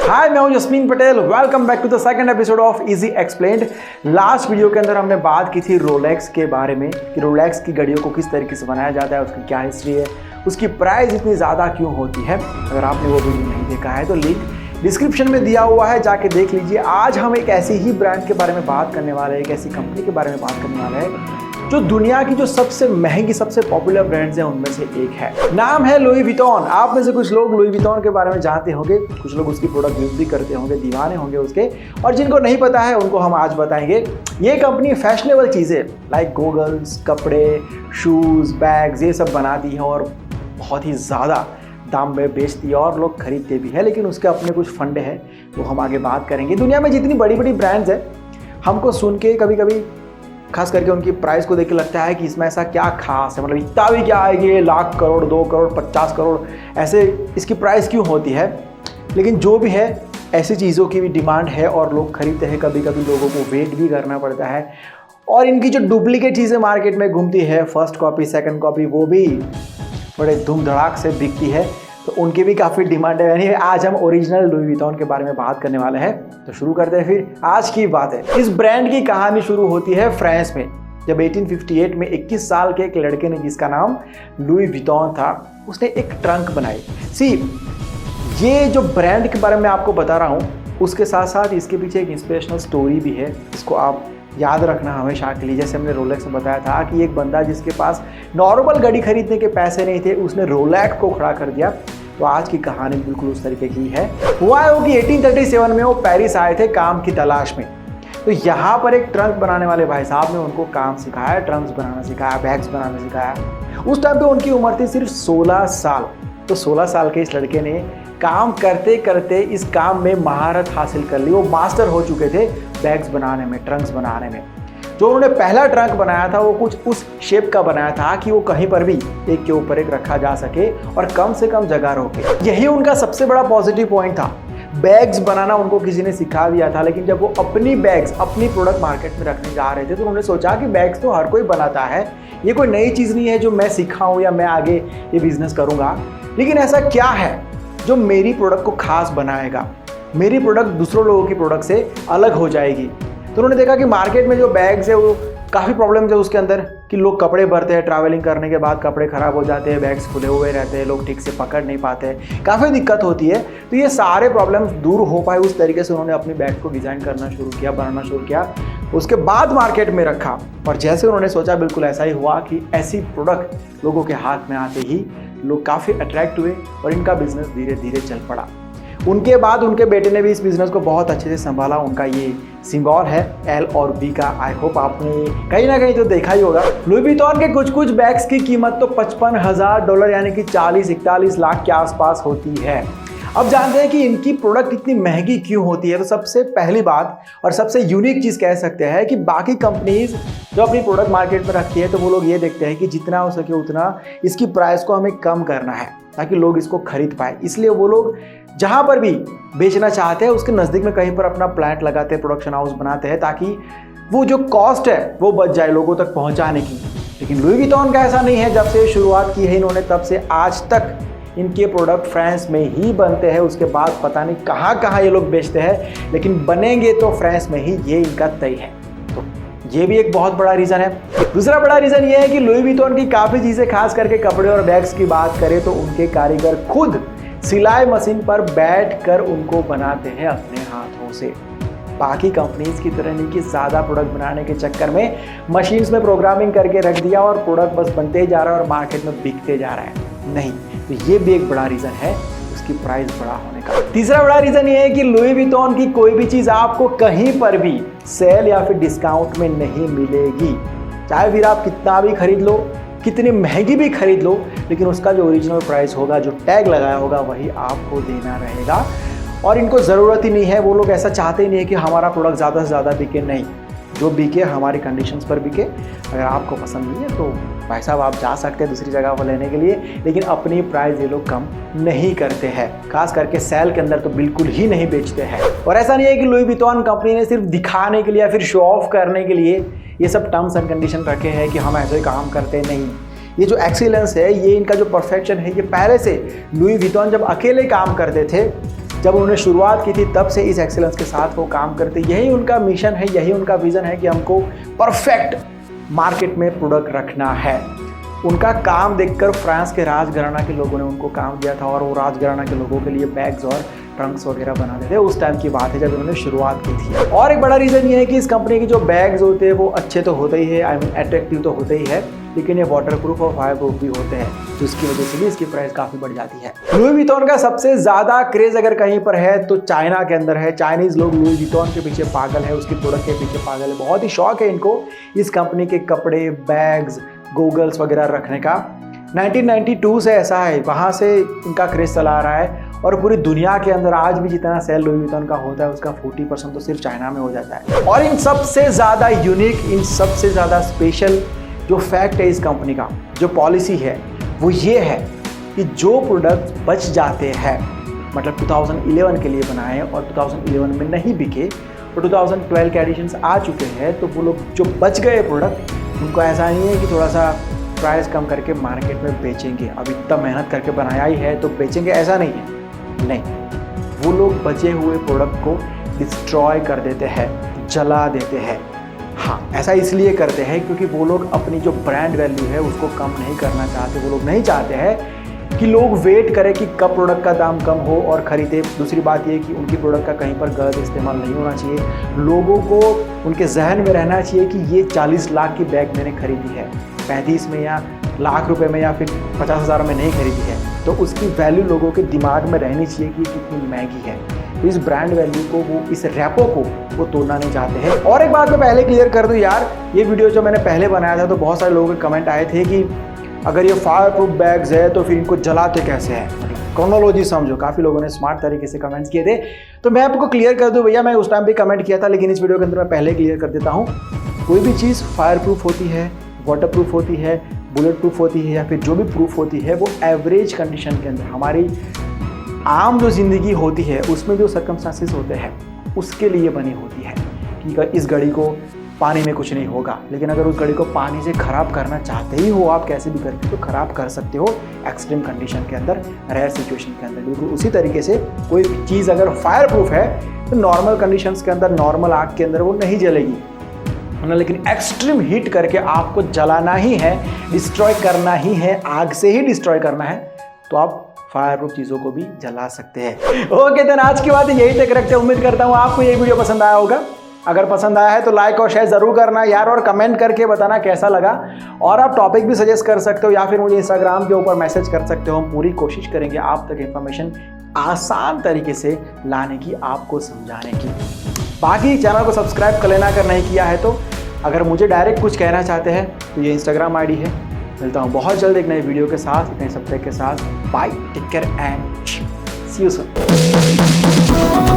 हाय, मैं हूं Jasmine Patel. Welcome back to the second episode of easy explained. Last video के अंदर हमने बात की थी रोलेक्स के बारे में कि रोलेक्स की घड़ियों को किस तरीके से बनाया जाता है, उसकी क्या हिस्ट्री है, उसकी प्राइस इतनी ज़्यादा क्यों होती है। अगर आपने वो वीडियो नहीं देखा है तो लिंक डिस्क्रिप्शन में दिया हुआ है, जाके देख लीजिए। आज हम एक ऐसी ही ब्रांड के बारे में बात करने वाले हैं, एक ऐसी कंपनी के बारे में बात करने वाले हैं जो दुनिया की जो सबसे महंगी, सबसे पॉपुलर ब्रांड्स हैं उनमें से एक है। नाम है लुई विटॉन। आप में से कुछ लोग लुई विटॉन के बारे में जानते होंगे, कुछ लोग उसकी प्रोडक्ट यूज भी करते होंगे, दीवाने होंगे उसके, और जिनको नहीं पता है उनको हम आज बताएंगे। ये कंपनी फैशनेबल चीज़ें लाइक गॉगल्स, कपड़े, शूज़, बैग्स ये सब बनाती है और बहुत ही ज़्यादा दाम में बेचती है और लोग खरीदते भी है, लेकिन उसके अपने कुछ फंडे हैं, वो हम आगे बात करेंगे। दुनिया में जितनी बड़ी बड़ी ब्रांड्स हैं, हमको सुन के कभी कभी खास करके उनकी प्राइस को देख के लगता है कि इसमें ऐसा क्या खास है, मतलब इतना भी क्या आएगी, 1 लाख करोड़, 2 करोड़, 50 करोड़, ऐसे इसकी प्राइस क्यों होती है। लेकिन जो भी है, ऐसी चीज़ों की भी डिमांड है और लोग खरीदते हैं। कभी कभी लोगों को वेट भी करना पड़ता है और इनकी जो डुप्लीकेट चीज़ें मार्केट में घूमती है, फर्स्ट कॉपी, सेकंड कॉपी, वो भी बड़े धूम धड़ाक से बिकती है, तो उनकी भी काफ़ी डिमांड है। यानी आज हम ओरिजिनल लुई विटॉन के बारे में बात करने वाले हैं, तो शुरू करते हैं फिर आज की बात है। इस ब्रांड की कहानी शुरू होती है फ्रांस में, जब 1858 में 21 साल के एक लड़के ने, जिसका नाम लुई विटॉन था, उसने एक ट्रंक बनाई। ये जो ब्रांड के बारे में आपको बता रहा हूँ, उसके साथ साथ इसके पीछे एक इंस्पिरेशनल स्टोरी भी है, इसको आप याद रखना हमेशा के लिए। जैसे हमने रोलेक्स में बताया था कि एक बंदा जिसके पास नॉर्मल घड़ी खरीदने के पैसे नहीं थे, उसने रोलेक्स को खड़ा कर दिया। तो आज की कहानी बिल्कुल उस तरीके की है। हुआ है वो कि 1837 में वो पेरिस आए थे काम की तलाश में। तो यहाँ पर एक ट्रंक बनाने वाले भाई साहब ने उनको काम सिखाया, ट्रंक्स बनाना सिखाया, बैग्स बनाना सिखाया। उस टाइम पे उनकी उम्र थी सिर्फ 16 साल। तो 16 साल के इस लड़के ने काम करते करते इस काम में महारत हासिल कर ली। वो मास्टर हो चुके थे बैग्स बनाने में, ट्रंक्स बनाने में। जो उन्होंने पहला ट्रंक बनाया था वो कुछ उस शेप का बनाया था कि वो कहीं पर भी एक के ऊपर एक रखा जा सके और कम से कम जगह रोके। यही उनका सबसे बड़ा पॉजिटिव पॉइंट था। बैग्स बनाना उनको किसी ने सिखा दिया था, लेकिन जब वो अपनी बैग्स, अपनी प्रोडक्ट मार्केट में रखने जा रहे थे, तो उन्होंने सोचा कि बैग्स तो हर कोई बनाता है, ये कोई नई चीज़ नहीं है जो मैं सिखाऊँ या मैं आगे ये बिजनेस करूँगा। लेकिन ऐसा क्या है जो मेरी प्रोडक्ट को खास बनाएगा, मेरी प्रोडक्ट दूसरों लोगों की प्रोडक्ट से अलग हो जाएगी। तो उन्होंने देखा कि मार्केट में जो बैग्स है वो काफ़ी प्रॉब्लम्स है उसके अंदर, कि लोग कपड़े भरते हैं, ट्रैवलिंग करने के बाद कपड़े ख़राब हो जाते हैं, बैग्स खुले हुए रहते हैं, लोग ठीक से पकड़ नहीं पाते, काफ़ी दिक्कत होती है। तो ये सारे प्रॉब्लम्स दूर हो पाए, उस तरीके से उन्होंने अपनी बैग को डिज़ाइन करना शुरू किया, बनाना शुरू किया। उसके बाद मार्केट में रखा और जैसे उन्होंने सोचा, बिल्कुल ऐसा ही हुआ कि ऐसी प्रोडक्ट लोगों के हाथ में आते ही लोग काफ़ी अट्रैक्ट हुए और इनका बिजनेस धीरे धीरे चल पड़ा। उनके बाद उनके बेटे ने भी इस बिज़नेस को बहुत अच्छे से संभाला। उनका ये सिंबल है L और B का। आई होप आपने कहीं ना कहीं तो देखा ही होगा। लुई विटॉन के कुछ कुछ बैग्स की कीमत तो $55,000 यानी कि 40-41 लाख के आसपास होती है। अब जानते हैं कि इनकी प्रोडक्ट इतनी महंगी क्यों होती है। तो सबसे पहली बात और सबसे यूनिक चीज़ कह सकते हैं कि बाकी कंपनीज जो अपनी प्रोडक्ट मार्केट में रखती है, तो वो लोग ये देखते हैं कि जितना हो सके उतना इसकी प्राइस को हमें कम करना है ताकि लोग इसको खरीद पाए। इसलिए वो लोग जहाँ पर भी बेचना चाहते हैं उसके नज़दीक में कहीं पर अपना प्लांट लगाते हैं, प्रोडक्शन हाउस बनाते हैं, ताकि वो जो कॉस्ट है वो बच जाए लोगों तक पहुँचाने की। लेकिन लुई विटॉन का ऐसा नहीं है। जब से शुरुआत की है इन्होंने, तब से आज तक इनके प्रोडक्ट फ्रांस में ही बनते हैं। उसके बाद पता नहीं कहाँ कहाँ ये लोग बेचते हैं, लेकिन बनेंगे तो फ्रांस में ही, ये इनका तय है। तो ये भी एक बहुत बड़ा रीज़न है। दूसरा बड़ा रीज़न ये है कि लुई विटॉन की काफ़ी चीज़ें, खास करके कपड़े और बैग्स की बात करें तो उनके कारीगर खुद सिलाई मशीन पर बैठकर उनको बनाते हैं अपने हाथों से। बाकी कंपनीज की तरह नहीं कि ज़्यादा प्रोडक्ट बनाने के चक्कर में मशीन्स में प्रोग्रामिंग करके रख दिया और प्रोडक्ट बस बनते जा रहा है और मार्केट में बिकते जा रहा है। नहीं, तो ये भी एक बड़ा रीज़न है उसकी प्राइस बड़ा होने का। तीसरा बड़ा रीज़न ये है कि लुई विटॉन की कोई भी चीज़ आपको कहीं पर भी सेल या फिर डिस्काउंट में नहीं मिलेगी। चाहे फिर आप कितना भी खरीद लो, कितनी महंगी भी खरीद लो, लेकिन उसका जो ओरिजिनल प्राइस होगा, जो टैग लगाया होगा, वही आपको देना रहेगा। और इनको ज़रूरत ही नहीं है, वो लोग ऐसा चाहते ही नहीं है कि हमारा प्रोडक्ट ज़्यादा से ज़्यादा बिके। नहीं, जो बिके हमारी कंडीशंस पर बिके। अगर आपको पसंद नहीं है तो भाई साहब आप जा सकते हैं दूसरी जगह पर लेने के लिए, लेकिन अपनी प्राइस ये लोग कम नहीं करते हैं। खास करके सेल के अंदर तो बिल्कुल ही नहीं बेचते हैं। और ऐसा नहीं है कि लुई विटॉन कंपनी ने सिर्फ दिखाने के लिए या फिर शो ऑफ करने के लिए ये सब टर्म्स एंड कंडीशन रखे हैं कि हम ऐसे ही काम करते नहीं। ये जो एक्सीलेंस है, ये इनका जो परफेक्शन है, ये पहले से लुई विटॉन जब अकेले काम करते थे जब उन्होंने शुरुआत की थी तब से इस एक्सीलेंस के साथ वो काम करते, यही उनका मिशन है, यही उनका विज़न है कि हमको परफेक्ट मार्केट में प्रोडक्ट रखना है। उनका काम देखकर फ्रांस के राजघराना के लोगों ने उनको काम दिया था और वो राजघराना के लोगों के लिए बैग्स और ट्रंक्स वगैरह बनाते थे। उस टाइम की बात है जब उन्होंने शुरुआत की थी। और एक बड़ा रीज़न ये है कि इस कंपनी के जो बैग्स होते हैं वो अच्छे तो होते ही है, आई मीन अट्रैक्टिव तो होते ही है, लेकिन ये वाटरप्रूफ और फायरप्रूफ भी होते हैं, जिसकी वजह से भी इसकी प्राइस काफ़ी बढ़ जाती है। लुई विटॉन का सबसे ज़्यादा क्रेज़ अगर कहीं पर है तो चाइना के अंदर है। चाइनीज़ लोग लुई विटॉन के पीछे पागल है, उसकी प्रोडक्ट के पीछे पागल है। बहुत ही शौक है इनको इस कंपनी के कपड़े, बैग्स, गूगल्स वगैरह रखने का। 1992 से ऐसा है, वहाँ से इनका क्रेज़ चला आ रहा है और पूरी दुनिया के अंदर आज भी जितना सेल लुई विटॉन का होता है उसका 40% तो सिर्फ चाइना में हो जाता है। और इन सबसे ज़्यादा यूनिक, इन सबसे ज़्यादा स्पेशल जो फैक्ट है इस कंपनी का, जो पॉलिसी है, वो ये है कि जो प्रोडक्ट बच जाते हैं, मतलब 2011 के लिए बनाए और 2011 में नहीं बिके और 2012 के एडिशंस आ चुके हैं, तो वो लोग जो बच गए प्रोडक्ट, उनको ऐसा नहीं है कि थोड़ा सा प्राइस कम करके मार्केट में बेचेंगे, अब इतना मेहनत करके बनाया ही है तो बेचेंगे, ऐसा नहीं है। नहीं, वो लोग बचे हुए प्रोडक्ट को डिस्ट्रॉय कर देते हैं, जला देते हैं। हाँ, ऐसा इसलिए करते हैं क्योंकि वो लोग अपनी जो ब्रांड वैल्यू है उसको कम नहीं करना चाहते। वो लोग नहीं चाहते हैं कि लोग वेट करें कि कब प्रोडक्ट का दाम कम हो और ख़रीदे। दूसरी बात ये कि उनकी प्रोडक्ट का कहीं पर गलत इस्तेमाल नहीं होना चाहिए। लोगों को उनके जहन में रहना चाहिए कि ये 40 लाख की बैग मैंने खरीदी है, 35 में या लाख रुपए में या फिर 50,000 में नहीं खरीदी है, तो उसकी वैल्यू लोगों के दिमाग में रहनी चाहिए कि कितनी महंगी है। तो इस ब्रांड वैल्यू को, वो इस रैपो को वो तोड़ना नहीं चाहते हैं। और एक बात मैं पहले क्लियर कर दूं यार, ये वीडियो जो मैंने पहले बनाया था तो बहुत सारे लोगों के कमेंट आए थे कि अगर ये फायर प्रूफ बैग्स है तो फिर इनको जलाते कैसे हैं, क्रोनोलॉजी समझो। काफ़ी लोगों ने स्मार्ट तरीके से कमेंट्स किए थे, तो मैं आपको क्लियर कर दूं भैया, मैं उस टाइम भी कमेंट किया था लेकिन इस वीडियो के अंदर मैं पहले क्लियर कर देता हूँ। कोई भी चीज़ फायर प्रूफ होती है, वाटर प्रूफ होती है, बुलेट प्रूफ होती है या फिर जो भी प्रूफ होती है, वो एवरेज कंडीशन के अंदर, हमारी आम जो ज़िंदगी होती है उसमें जो सर्कमस्टांसेस होते हैं उसके लिए बनी होती है कि इस घड़ी को पानी में कुछ नहीं होगा। लेकिन अगर उस घड़ी को पानी से ख़राब करना चाहते ही हो आप कैसे भी करके, तो ख़राब कर सकते हो एक्सट्रीम कंडीशन के अंदर, रेयर सिचुएशन के अंदर। बिल्कुल उसी तरीके से कोई चीज़ अगर फायर प्रूफ है तो नॉर्मल कंडीशंस के अंदर, नॉर्मल आग के अंदर वो नहीं जलेगी, लेकिन एक्सट्रीम हीट करके आपको जलाना ही है, डिस्ट्रॉय करना ही है, आग से ही डिस्ट्रॉय करना है, तो आप फायर प्रूफ चीज़ों को भी जला सकते हैं। ओके, तो आज की बात यही तक रखते हैं। उम्मीद करता हूँ आपको ये वीडियो पसंद आया होगा। अगर पसंद आया है तो लाइक और शेयर ज़रूर करना यार, और कमेंट करके बताना कैसा लगा। और आप टॉपिक भी सजेस्ट कर सकते हो या फिर मुझे इंस्टाग्राम के ऊपर मैसेज कर सकते हो। हम पूरी कोशिश करेंगे आप तक इन्फॉर्मेशन आसान तरीके से लाने की, आपको समझाने की। बाकी चैनल को सब्सक्राइब कर लेना अगर नहीं किया है तो। अगर मुझे डायरेक्ट कुछ कहना चाहते हैं तो ये इंस्टाग्राम आईडी है। मिलता हूँ बहुत जल्द एक नई वीडियो के साथ, एक नए सब्जेक्ट के साथ। Bye, take care and see you soon.